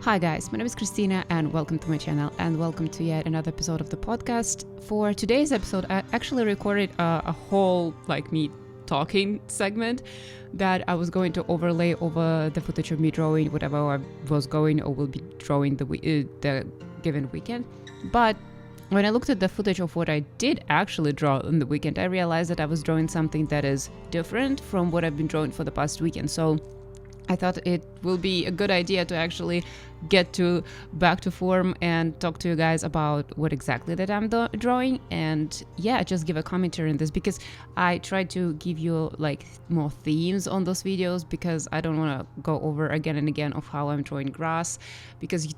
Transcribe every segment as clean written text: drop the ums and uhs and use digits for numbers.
Hi guys, my name is Christina and welcome to my channel and welcome to yet another episode of the podcast. For today's episode, I actually recorded a whole me talking segment that I was going to overlay over the footage of me drawing whatever I was going or will be drawing the given weekend. But when I looked at the footage of what I did actually draw on the weekend, I realized that I was drawing something that is different from what I've been drawing for the past weekend. So I thought it will be a good idea to actually get back to form and talk to you guys about what exactly that I'm drawing, and just give a commentary on this, because I try to give you more themes on those videos, because I don't want to go over again and again of how I'm drawing grass, because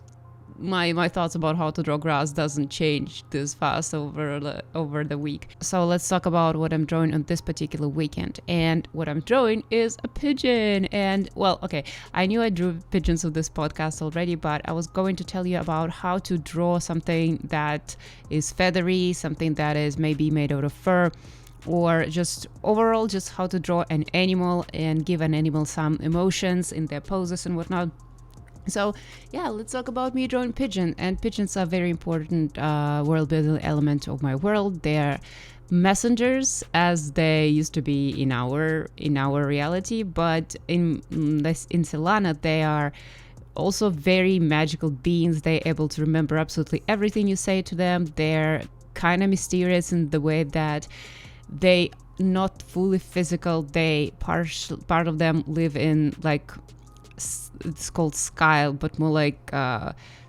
my thoughts about how to draw grass doesn't change this fast over the week. So let's talk about what I'm drawing on this particular weekend. And what I'm drawing is a pigeon. And I knew I drew pigeons on this podcast already, but I was going to tell you about how to draw something that is feathery, something that is maybe made out of fur, or just overall just how to draw an animal and give an animal some emotions in their poses and whatnot. So let's talk about me drawing pigeon. And pigeons are a very important world building element of my world. They're messengers, as they used to be in our reality, but in Solana they are also very magical beings. They're able to remember absolutely everything you say to them. They're kind of mysterious in the way that they not fully physical. They part of them live in it's called sky, but more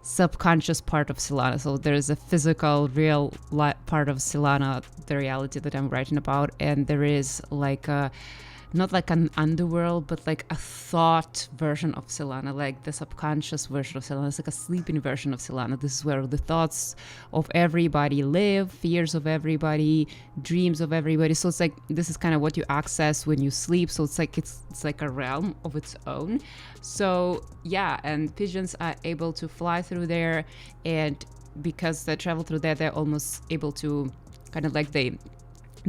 subconscious part of Solana. So there's a physical, real part of Solana, the reality that I'm writing about, and there is not like an underworld, but like a thought version of Solana, like the subconscious version of Solana. It's like a sleeping version of Solana. This is where the thoughts of everybody live, fears of everybody, dreams of everybody. So it's like, this is kind of what you access when you sleep. So it's like a realm of its own. So and pigeons are able to fly through there, and because they travel through there, they're almost able to they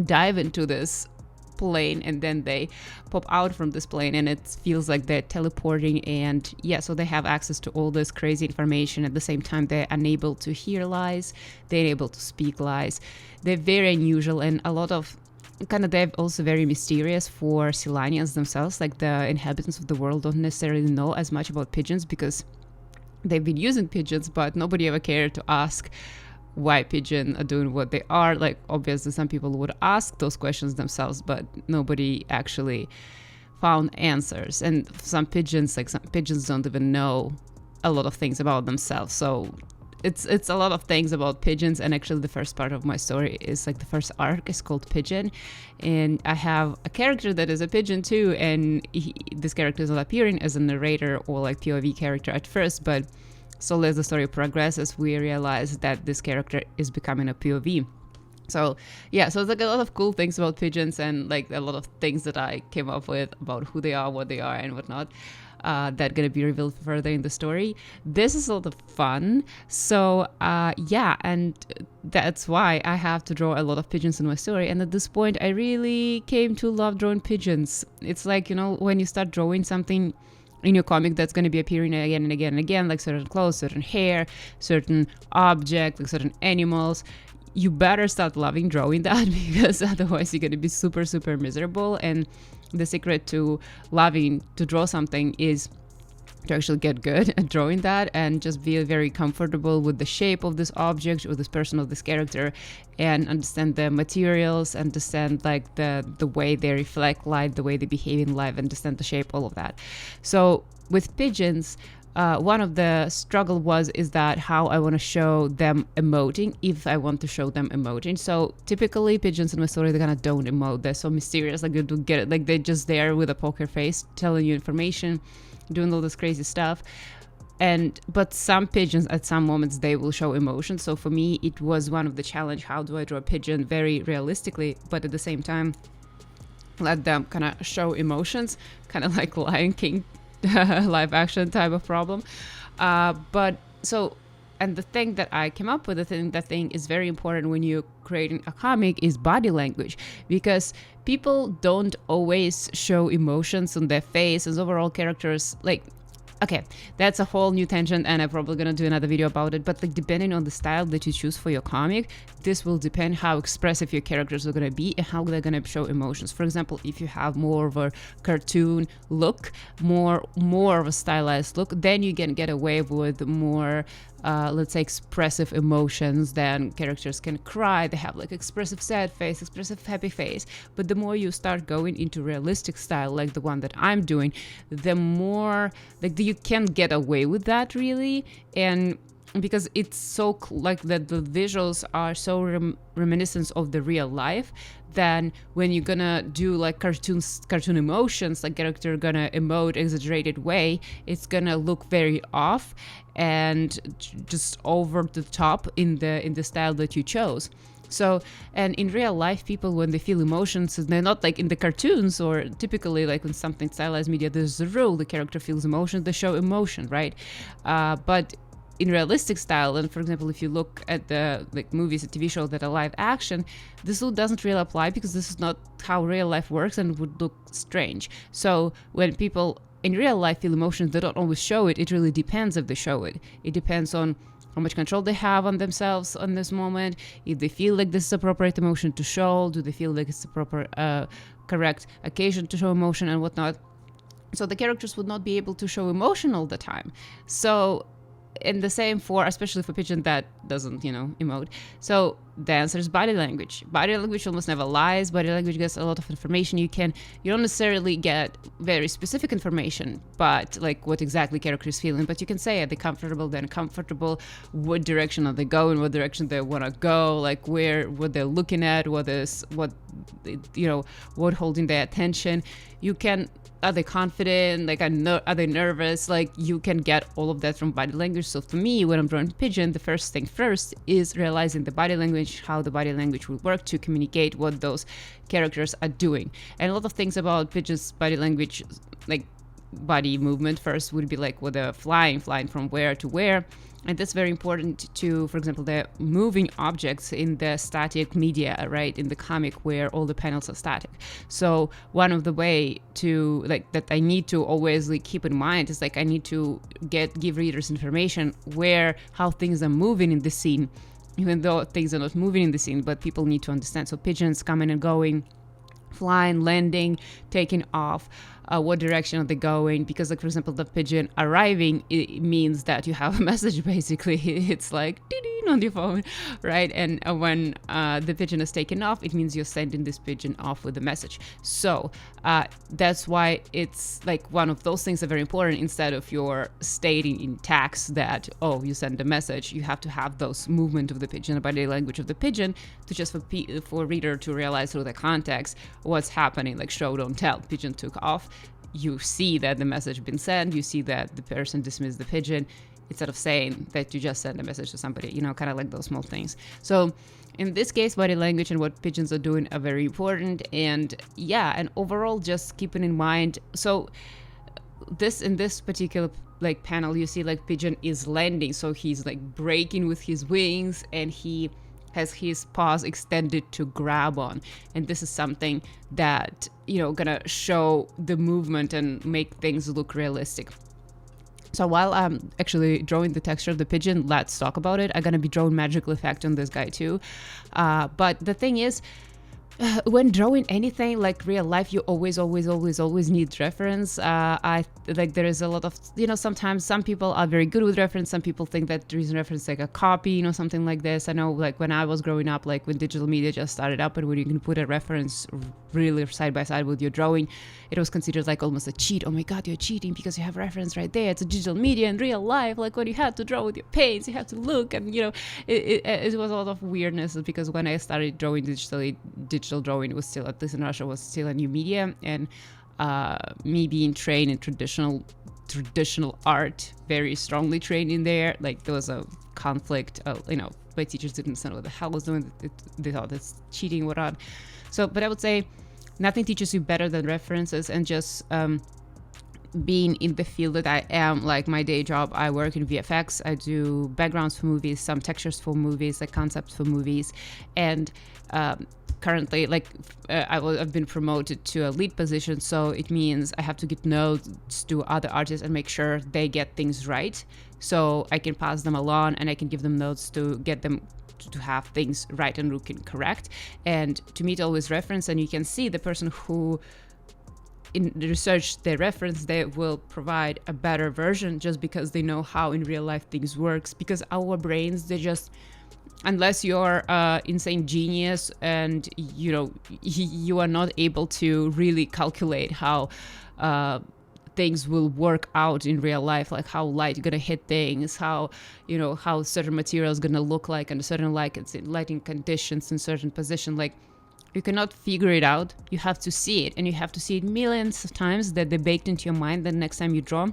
dive into this plane, and then they pop out from this plane, and it feels like they're teleporting. And so they have access to all this crazy information. At the same time, they're unable to hear lies, they're able to speak lies. They're very unusual, and a lot of they're also very mysterious for Solanians themselves. Like, the inhabitants of the world don't necessarily know as much about pigeons, because they've been using pigeons, but nobody ever cared to ask why pigeons are doing what they are. Like, obviously some people would ask those questions themselves, but nobody actually found answers. And some pigeons don't even know a lot of things about themselves. So it's a lot of things about pigeons. And actually the first part of my story is the first arc is called Pigeon, and I have a character that is a pigeon too, and this character is not appearing as a narrator or POV character at first, but so as the story progresses, we realize that this character is becoming a POV. So so it's a lot of cool things about pigeons, and a lot of things that I came up with about who they are, what they are, and whatnot, that gonna be revealed further in the story. This is a lot of fun. So and that's why I have to draw a lot of pigeons in my story. And at this point, I really came to love drawing pigeons. It's when you start drawing something in your comic that's going to be appearing again and again and again, like certain clothes, certain hair, certain objects, certain animals, you better start loving drawing that, because otherwise you're going to be super, super miserable. And the secret to loving to draw something is to actually get good at drawing that, and just be very comfortable with the shape of this object or this person or this character, and understand the materials, understand the way they reflect light, the way they behave in life, understand the shape, all of that. So with pigeons, one of the struggle is that how I want to show them emoting, if I want to show them emoting. So typically pigeons in my story, they kind of don't emote. They're so mysterious, they don't get it, they're just there with a poker face telling you information, doing all this crazy stuff. But some pigeons at some moments, they will show emotion. So for me, it was one of the challenge, how do I draw a pigeon very realistically, but at the same time let them kind of show emotions, kind of like Lion King live action type of problem. And the thing that I came up with, that thing is very important when you're creating a comic, is body language, because people don't always show emotions on their face. As overall characters, Okay, that's a whole new tangent, and I'm probably gonna do another video about it. But like, depending on the style that you choose for your comic, this will depend how expressive your characters are gonna be and how they're gonna show emotions. For example, if you have more of a cartoon look, more of a stylized look, then you can get away with more let's say expressive emotions. Then characters can cry, they have like expressive sad face, expressive happy face. But the more you start going into realistic style, like the one that I'm doing, the more like you can't get away with that really. And because it's so like that the visuals are so reminiscent of the real life, then when you're gonna do like cartoon emotions, like character gonna emote exaggerated way, it's gonna look very off and just over the top in the style that you chose. So, and in real life, people, when they feel emotions, they're not like in the cartoons or typically like when something stylized media, there's a rule, the character feels emotion, they show emotion, right? But in realistic style, and for example, if you look at the like movies and TV shows that are live action, this rule doesn't really apply because this is not how real life works and would look strange. So when people in real life feel emotions, they don't always show it. It really depends if they show it. It depends on how much control they have on themselves on this moment, if they feel like this is appropriate emotion to show, do they feel like it's a proper correct occasion to show emotion and whatnot. So the characters would not be able to show emotion all the time. So, and the same for, especially for pigeon that doesn't, emote. So the answer is body language. Body language almost never lies. Body language gets a lot of information. You don't necessarily get very specific information, but like what exactly character is feeling. But you can say, are they comfortable, they're uncomfortable, what direction are they going, what direction they want to go, like what they're looking at, what holding their attention. Are they confident? Like, are they nervous? Like, you can get all of that from body language. So for me, when I'm drawing pigeon, the first thing first is realizing the body language, how the body language will work to communicate what those characters are doing. And a lot of things about pigeon's body language, like body movement first would be like, well, they're flying from where to where. And that's very important to, for example, the moving objects in the static media, right? In the comic where all the panels are static. So one of the way to like that I need to always like keep in mind is like I need to give readers information how things are moving in the scene, even though things are not moving in the scene, but people need to understand. So pigeons coming and going, flying, landing, taking off, what direction are they going? Because like, for example, the pigeon arriving, it means that you have a message. Basically, it's like ding on your phone, right? And when the pigeon is taken off, it means you're sending this pigeon off with a message. So that's why it's like one of those things are very important. Instead of your stating in text that, oh, you send a message, you have to have those movement of the pigeon, the body language of the pigeon, to just for reader to realize through the context what's happening. Like show don't tell, pigeon took off. You see that the message been sent, you see that the person dismissed the pigeon, instead of saying that you just sent a message to somebody, kind of like those small things. So in this case, body language and what pigeons are doing are very important. And and overall, just keeping in mind. So in this particular like panel, you see like pigeon is landing. So he's like breaking with his wings and he has his paws extended to grab on. And this is something that, gonna show the movement and make things look realistic. So while I'm actually drawing the texture of the pigeon, let's talk about it. I'm gonna be drawing magical effect on this guy too. But the thing is, when drawing anything like real life, you always need reference. I like there is a lot of, sometimes some people are very good with reference. Some people think that there is reference like a copy, something like this. I know like when I was growing up, like when digital media just started up and when you can put a reference really side by side with your drawing, it was considered like almost a cheat. Oh my God, you're cheating because you have reference right there. It's a digital media in real life. Like when you have to draw with your paints, you have to look and, it was a lot of weirdness because when I started drawing digitally, digital drawing was still, at least in Russia, was still a new medium. And me being trained in traditional art, very strongly trained in there, like there was a conflict. My teachers didn't understand what the hell was doing. They thought it's cheating, whatnot. So, but I would say nothing teaches you better than references, and just being in the field that I am, like my day job, I work in VFX. I do backgrounds for movies, some textures for movies, like concepts for movies. And currently, like I've been promoted to a lead position. So it means I have to give notes to other artists and make sure they get things right. So I can pass them along and I can give them notes to get them to have things right and looking correct. And to me, it always reference, and you can see the person who in the research they reference, they will provide a better version just because they know how in real life things works. Because our brains, they just, unless you're insane genius and you are not able to really calculate how things will work out in real life, like how light gonna hit things, how certain material is gonna look like under certain lighting conditions in certain position, like you cannot figure it out. You have to see it, and you have to see it millions of times that they baked into your mind. The next time you draw,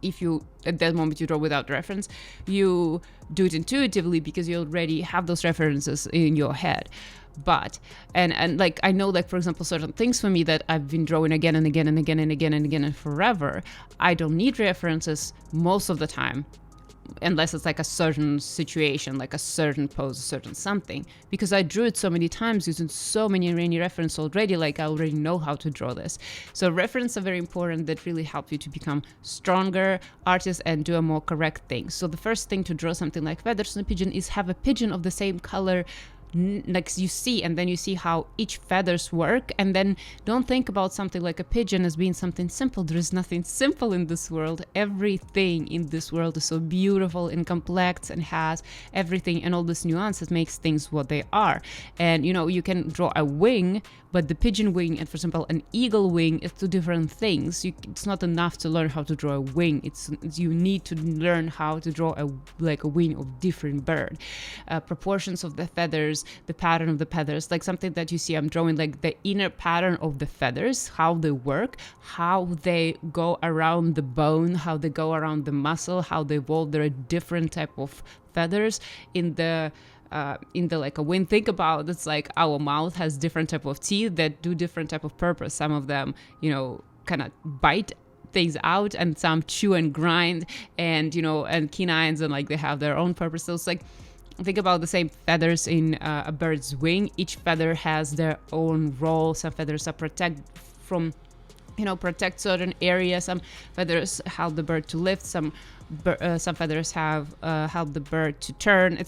if you at that moment you draw without reference, you do it intuitively because you already have those references in your head. But and like I know, like for example, certain things for me that I've been drawing again and again and again and again and again and forever, I don't need references most of the time, unless it's like a certain situation, like a certain pose, a certain something, because I drew it so many times using so many references already, like I already know how to draw this. So references are very important, that really help you to become stronger artist and do a more correct thing. So the first thing to draw something like feathers on a pigeon is have a pigeon of the same color like you see, and then you see how each feathers work, and then don't think about something like a pigeon as being something simple. There is nothing simple in this world. Everything in this world is so beautiful and complex and has everything and all this nuance that makes things what they are. And you can draw a wing, but the pigeon wing and, for example, an eagle wing is two different things. It's not enough to learn how to draw a wing. You need to learn how to draw a wing of different bird. Proportions of the feathers, the pattern of the feathers, like something that you see I'm drawing, like the inner pattern of the feathers, how they work, how they go around the bone, how they go around the muscle, how they evolve. There are different type of feathers in the like a wing. Think about, it's like our mouth has different type of teeth that do different type of purpose. Some of them kind of bite things out, and some chew and grind, and and canines, and like they have their own purpose. So it's like, think about the same feathers in a bird's wing. Each feather has their own role. Some feathers are protect certain areas. Some feathers help the bird to lift. Some feathers have help the bird to turn.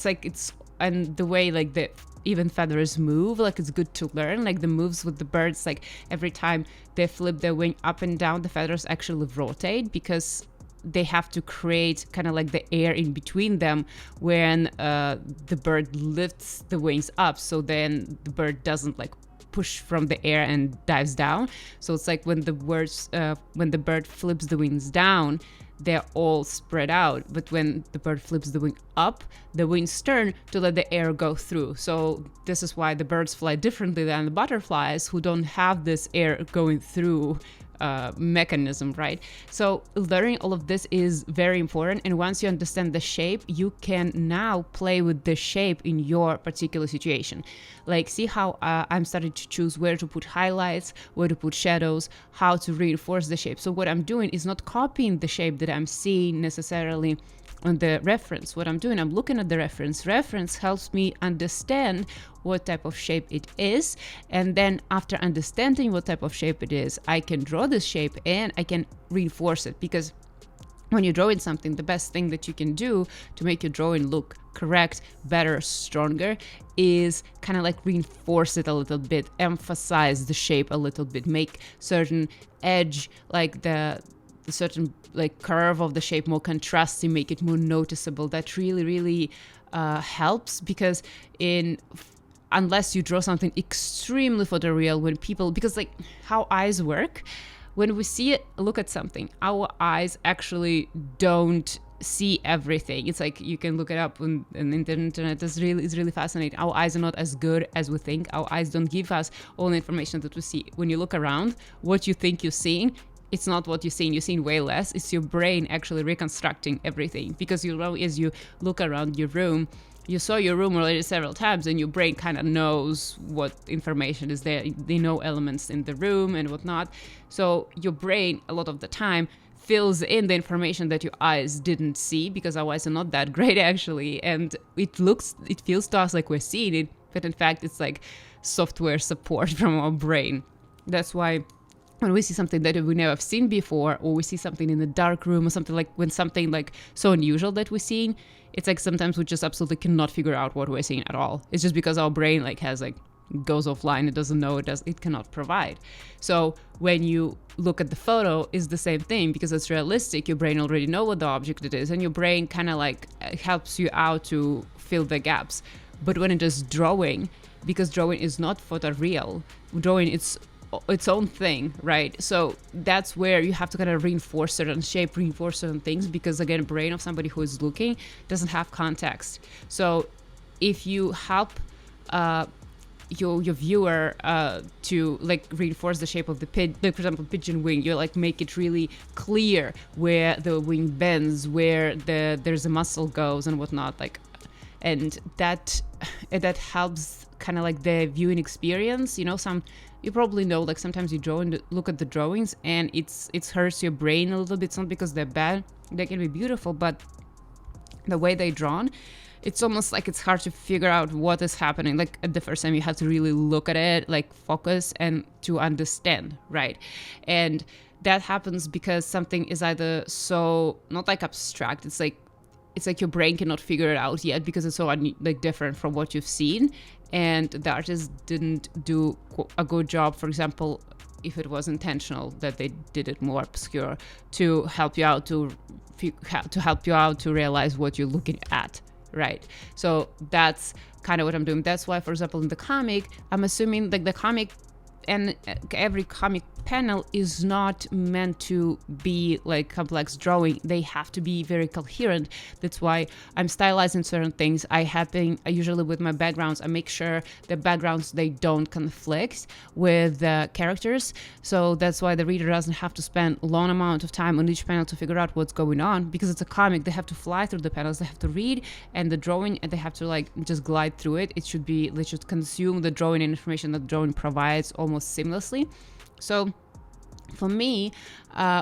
And the way like the even feathers move, like it's good to learn, like the moves with the birds, like every time they flip their wing up and down, the feathers actually rotate, because they have to create kind of like the air in between them when the bird lifts the wings up, so then the bird doesn't like push from the air and dives down. So it's like when the bird flips the wings down, they're all spread out, but when the bird flips the wing up, the wings turn to let the air go through. So this is why the birds fly differently than the butterflies, who don't have this air going through mechanism, right? So learning all of this is very important, and once you understand the shape, you can now play with the shape in your particular situation. Like, see how I'm starting to choose where to put highlights, where to put shadows, how to reinforce the shape. So what I'm doing is not copying the shape that I'm seeing necessarily on the reference. What I'm doing, I'm looking at the reference. Reference helps me understand what type of shape it is, and then after understanding what type of shape it is, I can draw this shape and I can reinforce it. Because when you're drawing something, the best thing that you can do to make your drawing look correct, better, stronger, is kind of like reinforce it a little bit, emphasize the shape a little bit, make certain edge, like the certain like curve of the shape more contrasting, make it more noticeable. That really helps, because unless you draw something extremely photoreal, when people, because like how eyes work, when we look at something, our eyes actually don't see everything. It's like, you can look it up on the internet. It's really fascinating. Our eyes are not as good as we think. Our eyes don't give us all the information that we see. When you look around, what you think you're seeing, it's not what you're seeing way less. It's your brain actually reconstructing everything, because as you look around your room, you saw your room already several times, and your brain kind of knows what information is there. They know elements in the room and whatnot. So your brain, a lot of the time, fills in the information that your eyes didn't see, because our eyes are not that great actually. And it feels to us like we're seeing it, but in fact, it's like software support from our brain. That's why when we see something that we never have seen before, or we see something in a dark room, or something like when something like so unusual that we're seeing, it's like sometimes we just absolutely cannot figure out what we're seeing at all. It's just because our brain like has like goes offline. It doesn't know, it cannot provide. So when you look at the photo, it's the same thing, because it's realistic. Your brain already know what the object it is, and your brain kind of like helps you out to fill the gaps. But when it is drawing, because drawing is not photoreal, drawing it's its own thing, right? So that's where you have to kind of reinforce certain shape, reinforce certain things, because again, brain of somebody who is looking doesn't have context. So if you help your viewer to like reinforce the shape of the like for example pigeon wing, you like make it really clear where the wing bends, where there's a muscle goes and whatnot, like, and that helps kind of like the viewing experience. You probably know, like sometimes you draw and look at the drawings and it hurts your brain a little bit. It's not because they're bad, they can be beautiful, but the way they're drawn, it's almost like it's hard to figure out what is happening. Like at the first time you have to really look at it, like focus and to understand, right? And that happens because something is either so not like abstract, it's like your brain cannot figure it out yet because it's so like different from what you've seen, and the artist didn't do a good job, for example, if it was intentional, that they did it more obscure to help you out to realize what you're looking at, right? So that's kind of what I'm doing. That's why, for example, in the comic, I'm assuming like the comic and every comic panel is not meant to be like complex drawing. They have to be very coherent. That's why I'm stylizing certain things. I usually with my backgrounds, I make sure the backgrounds, they don't conflict with the characters. So that's why the reader doesn't have to spend a long amount of time on each panel to figure out what's going on, because it's a comic. They have to fly through the panels, they have to read and the drawing, and they have to like just glide through it. They should consume the drawing and information that the drawing provides almost seamlessly. So for me,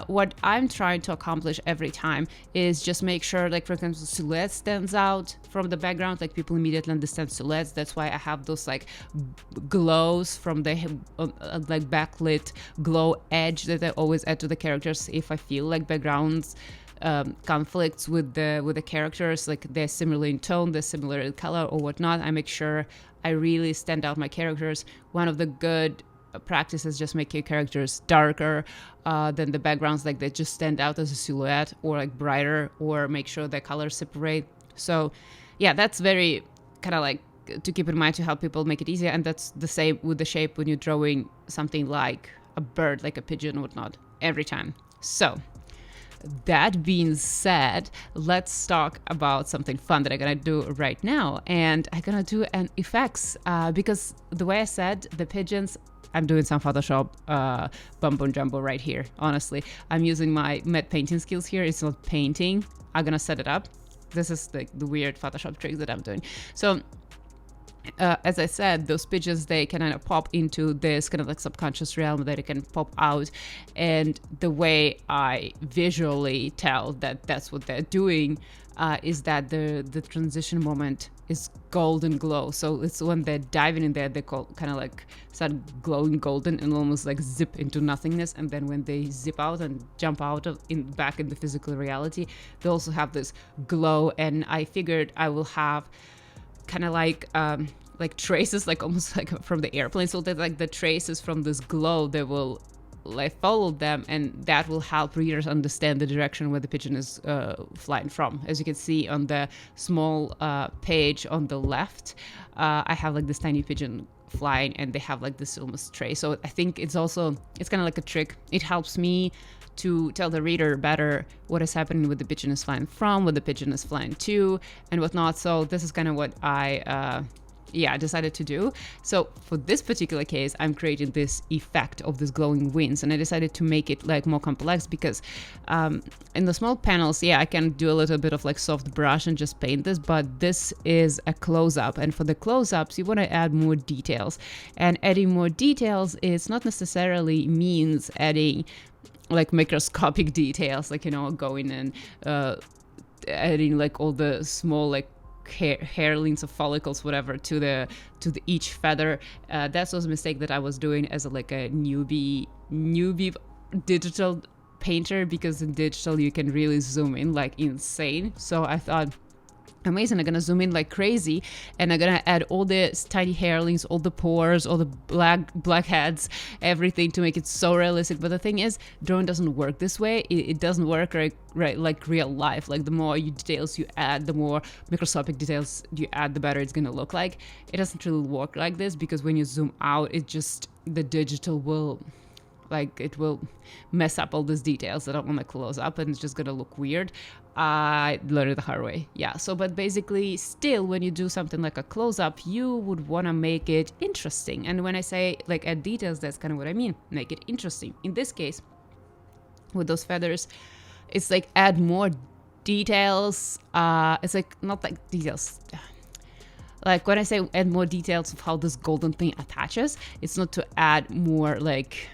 what I'm trying to accomplish every time is just make sure, like for example, silhouette stands out from the background, like people immediately understand silhouettes. That's why I have those like glows from the like backlit glow edge that I always add to the characters if I feel like backgrounds conflicts with the characters, like they're similar in tone, they're similar in color or whatnot. I make sure I really stand out my characters. One of the good practices, just make your characters darker than the backgrounds, like they just stand out as a silhouette, or like brighter, or make sure the colors separate. So yeah, that's very kind of like to keep in mind to help people make it easier. And that's the same with the shape when you're drawing something like a bird, like a pigeon or whatnot, every time. So that being said, let's talk about something fun that I'm gonna do right now. And I'm gonna do an effects because the way I said the pigeons, I'm doing some Photoshop bumbo jumbo right here. Honestly, I'm using my matte painting skills here. It's not painting. I'm gonna set it up. This is the weird Photoshop trick that I'm doing. So as I said, those pigeons, they can kind of pop into this kind of like subconscious realm that it can pop out. And the way I visually tell that that's what they're doing is that the transition moment is golden glow. So it's when they're diving in there, they kind of like start glowing golden and almost like zip into nothingness. And then when they zip out and jump out back in the physical reality, they also have this glow. And I figured I will have kind of like traces, like almost like from the airplane, so that like the traces from this glow, they will like follow them, and that will help readers understand the direction where the pigeon is flying from. As you can see on the small page on the left, I have like this tiny pigeon flying, and they have like this almost trace. So I think it's kind of like a trick. It helps me to tell the reader better what is happening with the pigeon is flying from, what the pigeon is flying to, and whatnot. So this is kind of what I I decided to do. So for this particular case, I'm creating this effect of this glowing wings, and I decided to make it like more complex because in the small panels, I can do a little bit of like soft brush and just paint this, but this is a close-up, and for the close-ups, you want to add more details. And adding more details is not necessarily means adding like microscopic details, like, going and adding like all the small like hairlines of follicles, whatever, to the each feather. That was a mistake that I was doing as a newbie digital painter, because in digital you can really zoom in like insane. So I thought, amazing, I'm gonna zoom in like crazy, and I'm gonna add all the tiny hairlines, all the pores, all the blackheads, everything to make it so realistic. But the thing is, drawing doesn't work this way. It doesn't work right like real life. Like the more details you add, the more microscopic details you add, the better it's gonna look like. It doesn't really work like this, because when you zoom out, the digital will it will mess up all these details that I want to close up, and it's just gonna look weird. I learned it the hard way. But basically, still, when you do something like a close-up, you would want to make it interesting. And when I say like add details, that's kind of what I mean. Make it interesting. In this case, with those feathers, it's like add more details. It's like not like details. Like when I say add more details of how this golden thing attaches, it's not to add more like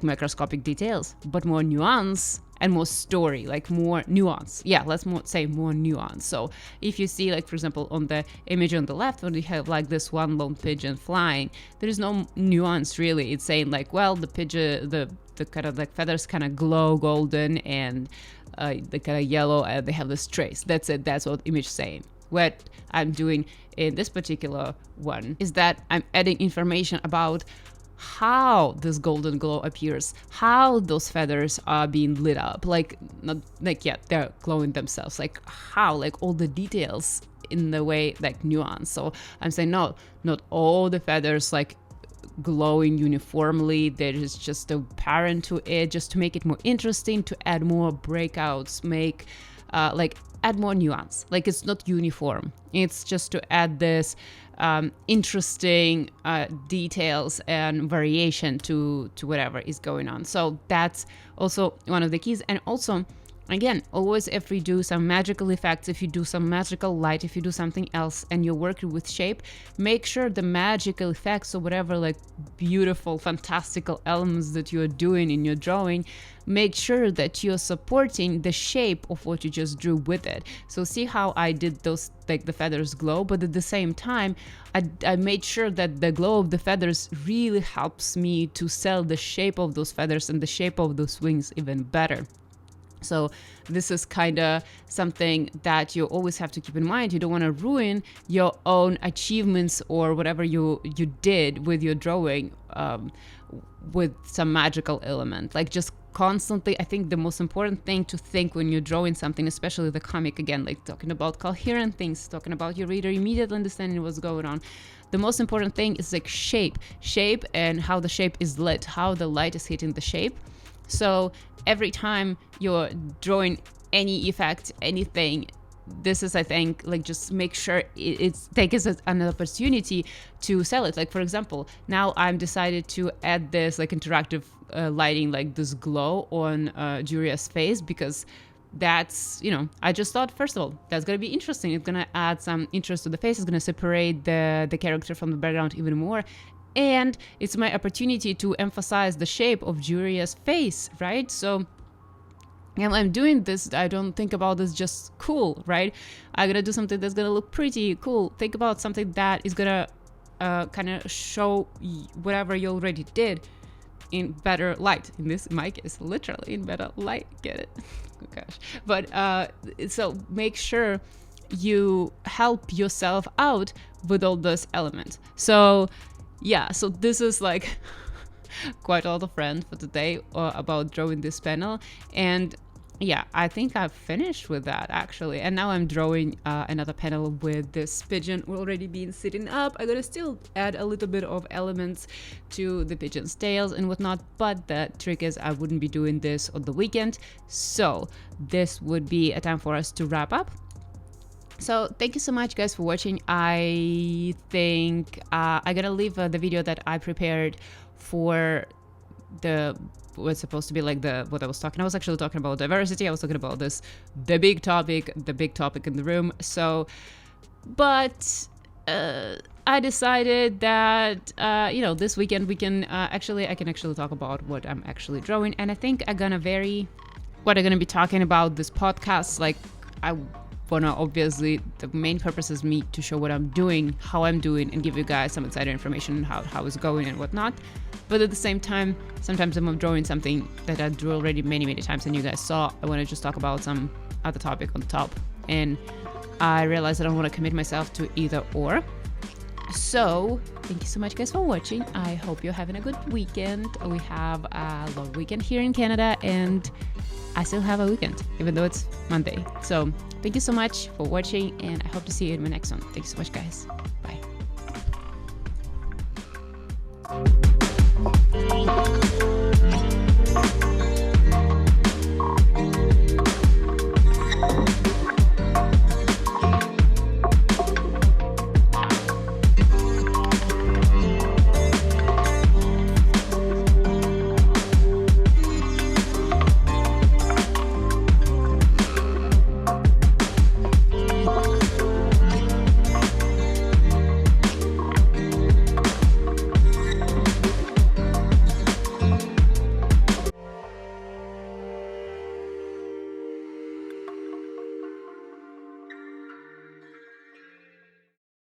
microscopic details, but more nuance and more story, like more nuance. Let's say more nuance. So if you see, like, for example, on the image on the left, when we have like this one lone pigeon flying, there is no nuance really. It's saying like, well, the pigeon, the kind of like feathers kind of glow golden, and the kind of yellow, and they have this trace. That's it. That's what image is saying. What I'm doing in this particular one is that I'm adding information about how this golden glow appears, how those feathers are being lit up, like not like they're glowing themselves, like how, like all the details in the way, like nuance. So I'm saying no, not all the feathers like glowing uniformly. There is just a pattern to it, just to make it more interesting, to add more breakouts, make add more nuance. Like it's not uniform. It's just to add this interesting details and variation to whatever is going on. So that's also one of the keys. And also, again, always if we do some magical effects, if you do some magical light, if you do something else and you're working with shape, make sure the magical effects or whatever like beautiful, fantastical elements that you're doing in your drawing, make sure that you're supporting the shape of what you just drew with it. So see how I did those, like the feathers glow, but at the same time, I made sure that the glow of the feathers really helps me to sell the shape of those feathers and the shape of those wings even better. So this is kind of something that you always have to keep in mind. You don't want to ruin your own achievements or whatever you did with your drawing with some magical element. Like just constantly, I think the most important thing to think when you're drawing something, especially the comic, again, like talking about coherent things, talking about your reader immediately understanding what's going on. The most important thing is like shape and how the shape is lit, how the light is hitting the shape. So every time you're drawing any effect, anything, this is, I think, like just make sure it's take it as an opportunity to sell it. Like for example, now I'm decided to add this like interactive lighting, like this glow on Julia's face, because that's, I just thought, first of all, that's gonna be interesting. It's gonna add some interest to the face. It's gonna separate the character from the background even more. And it's my opportunity to emphasize the shape of Julia's face, right? So when I'm doing this, I don't think about this just cool, right? I'm gonna do something that's gonna look pretty cool. Think about something that is gonna kind of show whatever you already did in better light. In my case, literally in better light. Get it? Oh gosh. But so make sure you help yourself out with all those elements. So so this is like quite a lot of friends for today about drawing this panel. And I think I've finished with that actually. And now I'm drawing another panel with this pigeon already being sitting up. I'm gonna still add a little bit of elements to the pigeon's tails and whatnot, but the trick is I wouldn't be doing this on the weekend. So this would be a time for us to wrap up. So thank you so much, guys, for watching. I think I'm gonna leave the video that I prepared for the what's supposed to be like what I was talking. I was actually talking about diversity. I was talking about the big topic in the room. So, but I decided that this weekend we can I can actually talk about what I'm actually drawing, and I think what I'm gonna be talking about this podcast. Like, I wanna, obviously the main purpose is me to show what I'm doing, how I'm doing, and give you guys some insider information on how it's going and whatnot. But at the same time, sometimes I'm drawing something that I drew already many times and you guys saw. I want to just talk about some other topic on the top, and I realized I don't want to commit myself to either or. So thank you so much, guys, for watching. I hope you're having a good weekend. We have a long weekend here in Canada, and I still have a weekend even though it's Monday. So thank you so much for watching, and I hope to see you in my next one. Thank you so much, guys. Bye.